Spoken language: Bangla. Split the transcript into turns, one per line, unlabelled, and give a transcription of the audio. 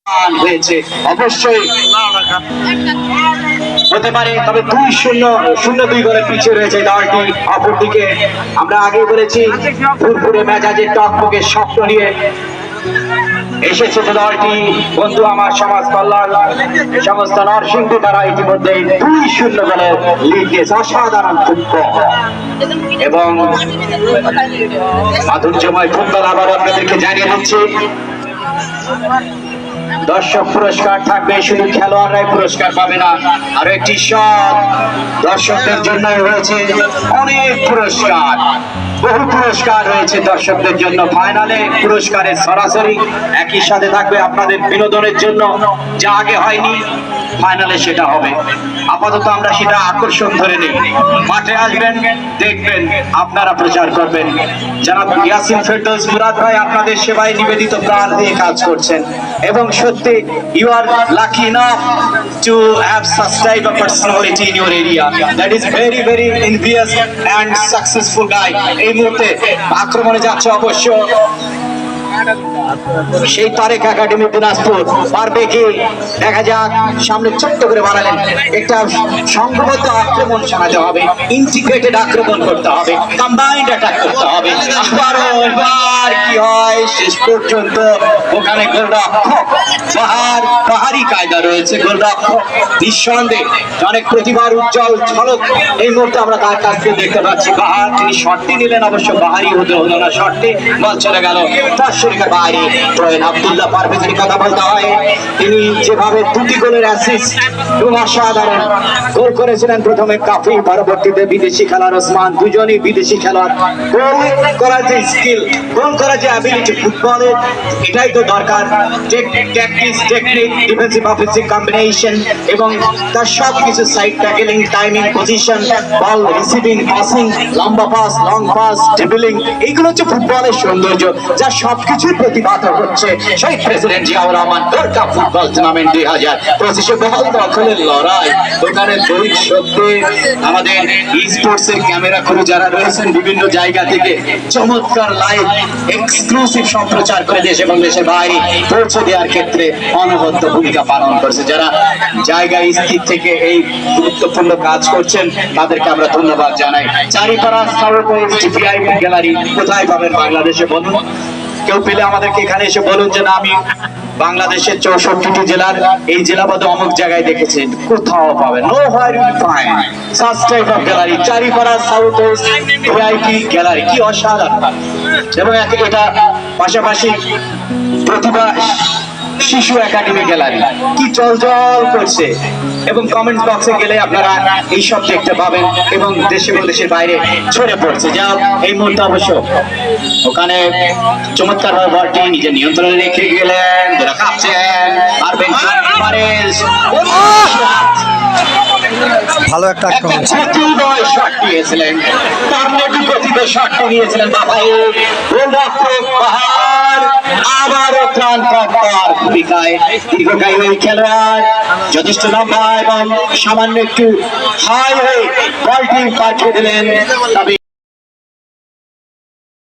হয়েছে অবশ্যই হতে পারে, তবে 2-0 গোলে পিছিয়ে রয়েছে দলটি। অপরদিকে আমরা আগে বলেছি ফুরফুরে মেজাজের টকবকে স্বপ্ন নিয়ে এসেছে যে দলটি বন্ধু আমার সমাজ কল্যাণ সমস্ত নরসিংদী, তারা ইতিমধ্যে 2-0 গোলে লিড দিয়েছে। অসাধারণ ফুটবল এবং মাধুর্যময় ফুটবল আবার আপনাদেরকে জানিয়ে দিচ্ছি। দর্শক পুরস্কার থাকবে, শুধু খেলোয়াড়রাই পুরস্কার পাবে না, আরো একটি শট দর্শকদের জন্য রয়েছে। অনেক পুরস্কার, বহু পুরস্কার রয়েছে দর্শকদের জন্য। ফাইনালে পুরস্কারের সরাসরি একই সাথে থাকবে আপনাদের বিনোদনের জন্য, যা আগে হয়নি ফাইনালে সেটা হবে। আপাতত আমরা সেটা আকর্ষণ ধরে নেই। মাঠে আসবেন, দেখবেন, আপনারা প্রচার করবেন। জনাব ইয়াসিন ফেরদৌস মুরাদ ভাই আপনাদের সেবায় নিবেদিত প্রাণ দিয়ে কাজ করছেন এবং সত্যি you are lucky enough to have such type of personality in your area. That is very envious and successful guy. এই মুহূর্তে আক্রমণে যাচ্ছে অবশ্য সেই তারেক একাডেমি দিনাজপুর, পারবে কি দেখা যাক। সামনে ছোট্ট করে বাড়ালেন, একটা সংঘবদ্ধ আক্রমণ চালাতে হবে, ইন্টিগ্রেটেড আক্রমণ করতে হবে, কম্বাইন্ড অ্যাটাক করতে হবে। এবার কি হয় শেষ পর্যন্ত ওখানে গোলরক্ষক পাহাড়ি কায়দা রয়েছে। গোলরক্ষক নিঃসন্দেহে অনেক প্রতিভার উজ্জ্বল ঝলক এই মুহূর্তে আমরা তার কাছ থেকে দেখতে পাচ্ছি। বাহার তিনি শটটি নিলেন, অবশ্য বাহারি হতে হলো না, শটটি বল চলে গেল দর্শকের বাইরে। প্রয়েন আব্দুল্লাহ পারভেজের কথা বলতে হয়, তিনি যেভাবে 2টি গোলের অ্যাসিস্ট এবং অসাধারণ গোল করেছিলেন। প্রথমে কাফি, পরবর্তীতে বিদেশি খেলোয়াড় ওসমান, দুজনই বিদেশি খেলোয়াড়। গোল করার যে স্কিল, গোল করার যে অ্যাবিলিটি, ফুটবলে এটাই তো দরকার। Tactics, technique, defensive offensive combination এবং তার সব কিছু, side tackling, timing, position, ball receiving, passing, লম্বা পাস, লং পাস, ড্রিবলিং, এইগুলো হচ্ছে ফুটবলের সৌন্দর্য, যা সবকিছুর প্রতিভাত হচ্ছে শহীদ president Ziaur Rahman gold cup football tournament 2025 ball দখলের লড়াই। ওখানে সত্যি আমাদের স্পোর্টস এর ক্যামেরা ক্রু যারা রয়েছেন বিভিন্ন জায়গা থেকে চমৎকার লাইভ এক্সক্লুসিভ সম্প্রচার করে দেশ এবং দেশের বাইরে পৌঁছে দেওয়ার ক্ষেত্রে অনবদ্য ভূমিকা পালন করছে। যারা জায়গায় স্থির থেকে এই গুরুত্বপূর্ণ কাজ করছেন তাদেরকে আমরা ধন্যবাদ জানাই। Charipara south west VIP gallery কোথায় পাবেন বাংলাদেশে বলুন? কেউ পেলে আমাদেরকে এখানে এসে বলুন যে না আমি বাংলাদেশের 64টি জেলার এই জেলা বাদে অমুক জায়গায় দেখেছেন, কোথাও পাবেন। Nowhere you find such type of gallery. চারিপাড়া সাউথ ওয়েস্ট ভিআইপি গ্যালারি, কি অসাধারণ। এবং এটা পাশাপাশি প্রতিভা শিশু একাডেমি গ্যালারি, কি চলচল করছে। এবং কমেন্ট বক্সে গেলে আপনারা এইসব দেখতে পাবেন এবং দেশে এবং দেশের বাইরে ছড়ে পড়ছে। যা এই মুহূর্তে অবশ্য ওখানে চমৎকার ভাবে বলটি নিজের নিয়ন্ত্রণে রেখে গেলেন, যারা কাঁপছেন পারবেন
ভালো একটা আক্রমণ
শট নিয়েছিলেন, তার মধ্যে প্রতিভা শটটি নিয়েছিলেন বাবাই পাহাড়। আবারও ত্রাণ পাওয়ার ভূমিকায় দীর্ঘকায়ী ওই খেলোয়াড়, যথেষ্ট লম্বা এবং সামান্য একটু হাই হয়ে বলটি পাঠিয়ে দিলেন। তবে